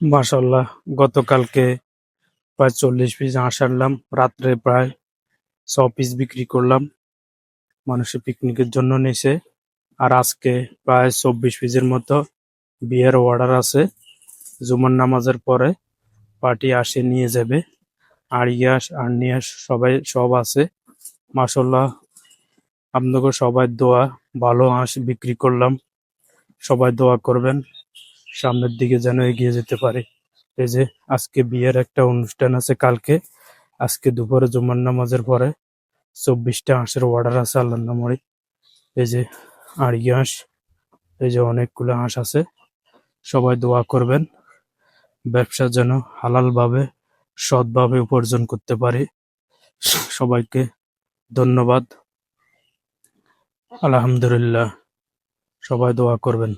মাশাল্লাহ, গতকালকে প্রায় 40 পিস হাঁস আনলাম, রাত্রে প্রায় 100 পিস বিক্রি করলাম। মানুষে পিকনিকের জন্য নিছে। আর আজকে প্রায় 24 পিসের মতো বিয়ের অর্ডার আছে। জুমার নামাজের পরে পার্টি আসে নিয়ে যাবে। আর ইয়াস আর নিয়াস সব আছে। মাশাল্লাহ, আপনাকে সবাই দোয়া, ভালো হাঁস বিক্রি করলাম। সবাই দোয়া করবেন সামনের দিকে যেন এগিয়ে যেতে পারে। এই যে আজকে বিয়ের একটা অনুষ্ঠান আছে কালকে। আজকে দুপুরে জুমার নামাজের পরে 24টা হাঁসের অর্ডার আছে আল্লাহর নামে। এই যে আর হাঁস, এই যে অনেকগুলো হাঁস আছে। সবাই দোয়া করবেন ব্যবসা যেন হালাল ভাবে, সৎভাবে উপার্জন করতে পারি। সবাইকে ধন্যবাদ। আলহামদুলিল্লাহ, সবাই দোয়া করবেন।